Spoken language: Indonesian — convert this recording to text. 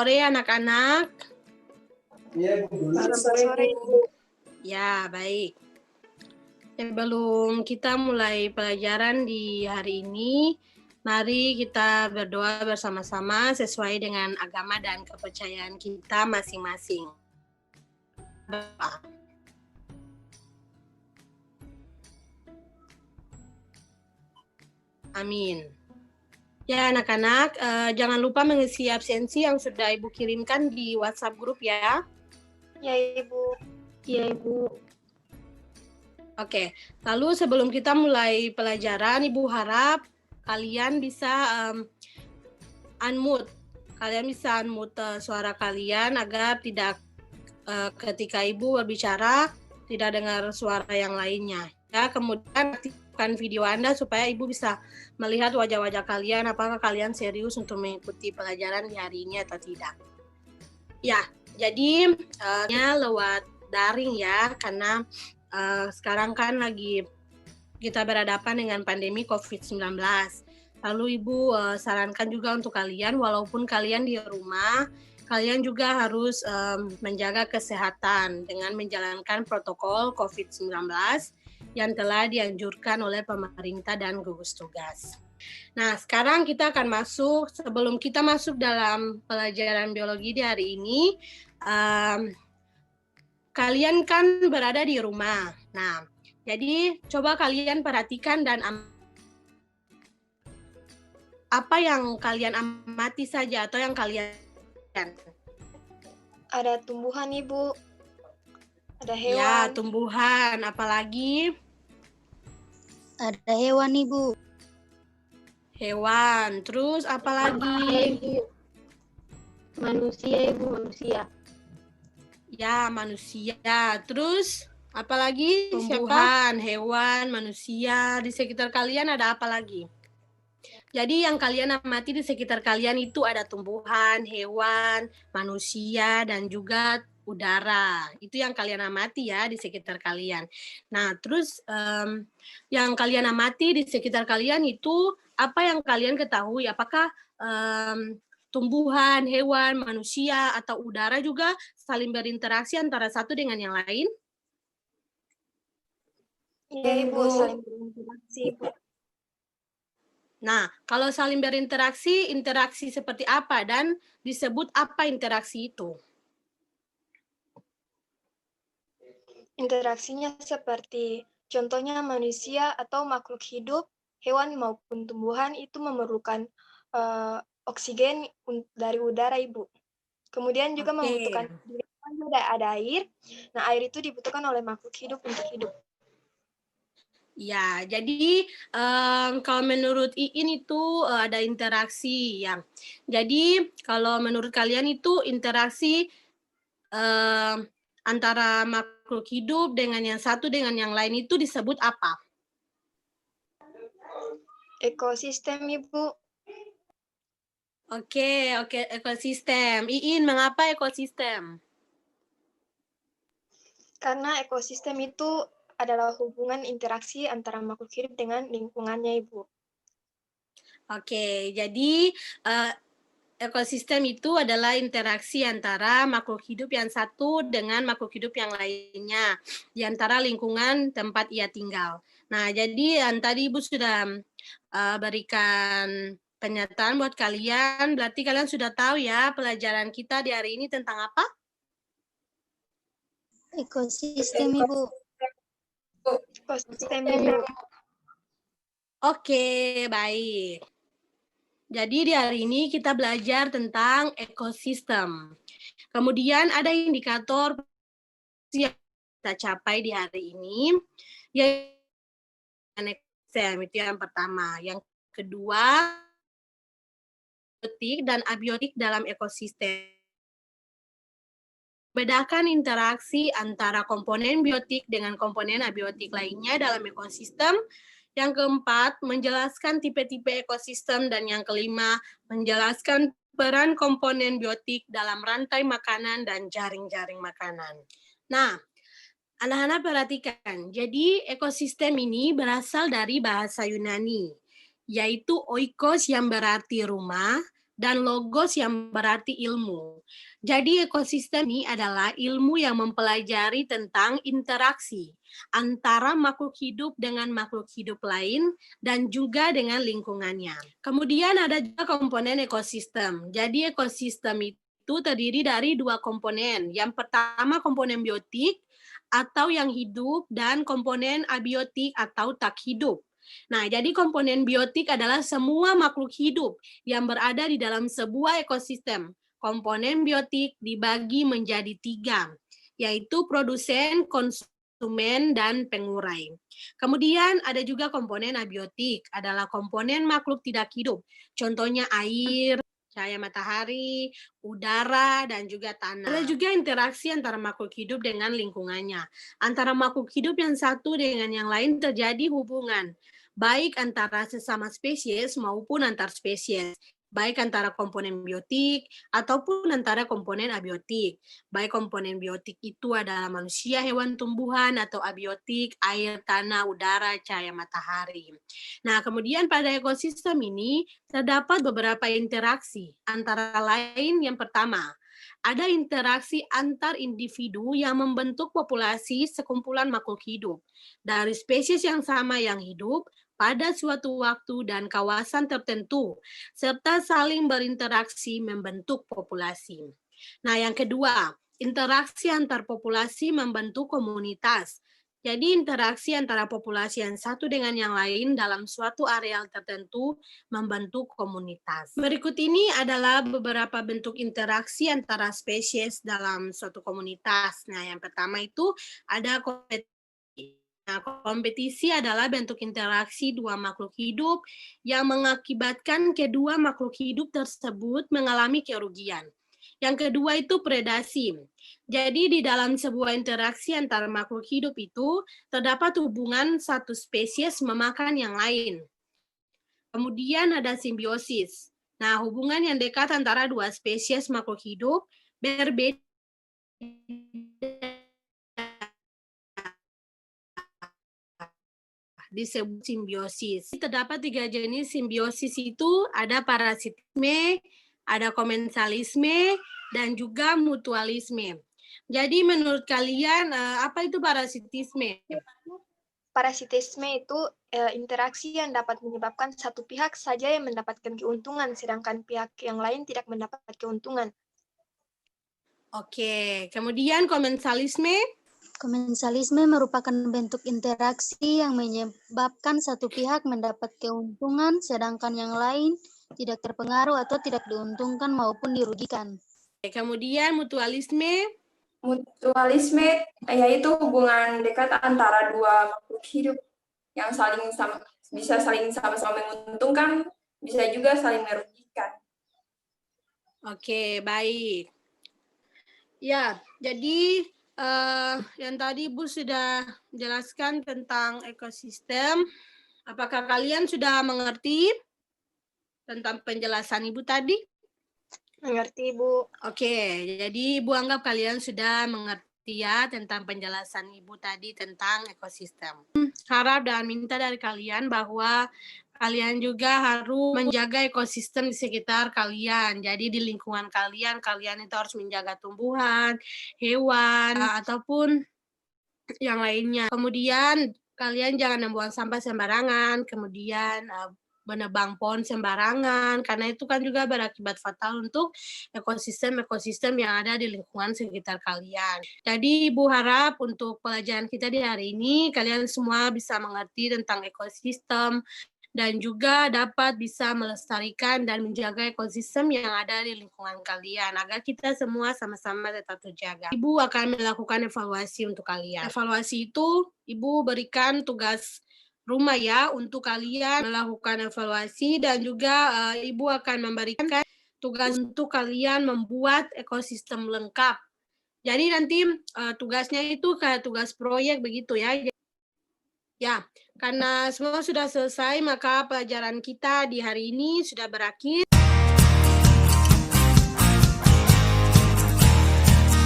sore anak-anak. Selamat sore, Ibu. Ya, baik. Sebelum kita mulai pelajaran di hari ini, mari kita berdoa bersama-sama sesuai dengan agama dan kepercayaan kita masing-masing. Amin. Ya, anak-anak, jangan lupa mengisi absensi yang sudah Ibu kirimkan di WhatsApp grup ya. Ya, Ibu. Ya, Ibu. Oke, lalu sebelum kita mulai pelajaran, Ibu harap kalian bisa unmute. Kalian bisa unmute suara kalian agar tidak ketika Ibu berbicara tidak dengar suara yang lainnya. Ya, kemudian aktifkan video Anda supaya Ibu bisa melihat wajah-wajah kalian apakah kalian serius untuk mengikuti pelajaran di hari ini atau tidak. Ya, jadi lewat daring ya, karena sekarang kan lagi kita berhadapan dengan pandemi COVID-19. Lalu Ibu sarankan juga untuk kalian, walaupun kalian di rumah, kalian juga harus menjaga kesehatan dengan menjalankan protokol COVID-19 yang telah dianjurkan oleh pemerintah dan gugus tugas. Nah, sekarang kita akan sebelum kita masuk dalam pelajaran biologi di hari ini, kalian kan berada di rumah. Nah, jadi coba kalian perhatikan dan apa yang kalian amati saja atau yang kalian. Ada tumbuhan, Ibu. Ada hewan. Ya, tumbuhan. Apalagi? Ada hewan, Ibu. Hewan. Terus apalagi? Manusia, Ibu. Manusia. Ya, manusia. Terus apalagi? Tumbuhan, hewan, manusia. Di sekitar kalian ada apa lagi? Jadi yang kalian amati di sekitar kalian itu ada tumbuhan, hewan, manusia, dan juga udara. Itu yang kalian amati ya di sekitar kalian. Nah, terus yang kalian amati di sekitar kalian itu apa yang kalian ketahui? Apakah tumbuhan, hewan, manusia, atau udara juga saling berinteraksi antara satu dengan yang lain? Iya, Ibu, saling berinteraksi, Ibu. Nah, kalau saling berinteraksi, interaksi seperti apa dan disebut apa interaksi itu? Interaksinya seperti contohnya manusia atau makhluk hidup, hewan maupun tumbuhan itu memerlukan oksigen dari udara, Ibu. Kemudian juga membutuhkan ada air. Nah, air itu dibutuhkan oleh makhluk hidup untuk hidup. Ya, jadi kalau menurut Iin itu ada interaksi ya. Jadi kalau menurut kalian itu interaksi antara makhluk hidup dengan yang satu dengan yang lain itu disebut apa? Ekosistem, Ibu. Oke, ekosistem. Iin, mengapa ekosistem? Karena ekosistem itu adalah hubungan interaksi antara makhluk hidup dengan lingkungannya, Ibu. Oke, jadi ekosistem itu adalah interaksi antara makhluk hidup yang satu dengan makhluk hidup yang lainnya di antara lingkungan tempat ia tinggal. Nah, jadi yang tadi Ibu sudah berikan pernyataan buat kalian, berarti kalian sudah tahu ya pelajaran kita di hari ini tentang apa? Ekosistem, Ibu. Ekosistem, Ibu. Oke, baik. Jadi di hari ini kita belajar tentang ekosistem. Kemudian ada indikator yang kita capai di hari ini, yaitu ekosistem, itu yang pertama. Yang kedua, biotik dan abiotik dalam ekosistem. Bedakan interaksi antara komponen biotik dengan komponen abiotik lainnya dalam ekosistem. Yang keempat, menjelaskan tipe-tipe ekosistem. Dan yang kelima, menjelaskan peran komponen biotik dalam rantai makanan dan jaring-jaring makanan. Nah, anak-anak perhatikan. Jadi, ekosistem ini berasal dari bahasa Yunani, yaitu oikos yang berarti rumah, dan logos yang berarti ilmu. Jadi ekosistem ini adalah ilmu yang mempelajari tentang interaksi antara makhluk hidup dengan makhluk hidup lain dan juga dengan lingkungannya. Kemudian ada juga komponen ekosistem. Jadi ekosistem itu terdiri dari dua komponen. Yang pertama komponen biotik atau yang hidup dan komponen abiotik atau tak hidup. Nah, jadi komponen biotik adalah semua makhluk hidup yang berada di dalam sebuah ekosistem. Komponen biotik dibagi menjadi 3, yaitu produsen, konsumen, dan pengurai. Kemudian ada juga komponen abiotik, adalah komponen makhluk tidak hidup. Contohnya air, cahaya matahari, udara, dan juga tanah. Ada juga interaksi antara makhluk hidup dengan lingkungannya. Antara makhluk hidup yang satu dengan yang lain terjadi hubungan, baik antara sesama spesies maupun antar spesies, baik antara komponen biotik ataupun antara komponen abiotik. Baik komponen biotik itu adalah manusia, hewan, tumbuhan, atau abiotik, air, tanah, udara, cahaya matahari. Nah, kemudian pada ekosistem ini terdapat beberapa interaksi, antara lain yang pertama, ada interaksi antar individu yang membentuk populasi sekumpulan makhluk hidup dari spesies yang sama yang hidup pada suatu waktu dan kawasan tertentu, serta saling berinteraksi membentuk populasi. Nah, yang kedua, interaksi antar populasi membentuk komunitas. Jadi interaksi antara populasi yang satu dengan yang lain dalam suatu areal tertentu membentuk komunitas. Berikut ini adalah beberapa bentuk interaksi antara spesies dalam suatu komunitas. Nah, yang pertama itu ada kompetisi. Nah, kompetisi adalah bentuk interaksi dua makhluk hidup yang mengakibatkan kedua makhluk hidup tersebut mengalami kerugian. Yang kedua itu predasi. Jadi di dalam sebuah interaksi antara makhluk hidup itu terdapat hubungan satu spesies memakan yang lain. Kemudian ada simbiosis. Nah, hubungan yang dekat antara dua spesies makhluk hidup berbeda disebut simbiosis. Terdapat 3 jenis simbiosis itu, ada parasitisme, ada komensalisme, dan juga mutualisme. Jadi menurut kalian apa itu parasitisme? Parasitisme itu interaksi yang dapat menyebabkan satu pihak saja yang mendapatkan keuntungan, sedangkan pihak yang lain tidak mendapat keuntungan. Oke, kemudian komensalisme? Komensalisme merupakan bentuk interaksi yang menyebabkan satu pihak mendapat keuntungan, sedangkan yang lain tidak terpengaruh atau tidak diuntungkan maupun dirugikan. Kemudian mutualisme? Mutualisme yaitu hubungan dekat antara dua makhluk hidup yang bisa saling sama-sama menguntungkan, bisa juga saling merugikan. Oke, baik. Ya, jadi yang tadi Ibu sudah jelaskan tentang ekosistem. Apakah kalian sudah mengerti tentang penjelasan Ibu tadi? Mengerti, Bu. Oke, jadi Ibu anggap kalian sudah mengerti ya tentang penjelasan Ibu tadi tentang ekosistem. Harap dan minta dari kalian bahwa kalian juga harus menjaga ekosistem di sekitar kalian. Jadi di lingkungan kalian, kalian itu harus menjaga tumbuhan, hewan, ataupun yang lainnya. Kemudian kalian jangan membuang sampah sembarangan, kemudian menebang pohon sembarangan, karena itu kan juga berakibat fatal untuk ekosistem-ekosistem yang ada di lingkungan sekitar kalian. Jadi Ibu harap untuk pelajaran kita di hari ini, kalian semua bisa mengerti tentang ekosistem, dan juga dapat bisa melestarikan dan menjaga ekosistem yang ada di lingkungan kalian, agar kita semua sama-sama tetap terjaga. Ibu akan melakukan evaluasi untuk kalian. Evaluasi itu, Ibu berikan tugas rumah ya untuk kalian melakukan evaluasi, dan juga Ibu akan memberikan tugas untuk kalian membuat ekosistem lengkap. Jadi nanti tugasnya itu kayak tugas proyek begitu ya. Ya, karena semua sudah selesai, maka pelajaran kita di hari ini sudah berakhir.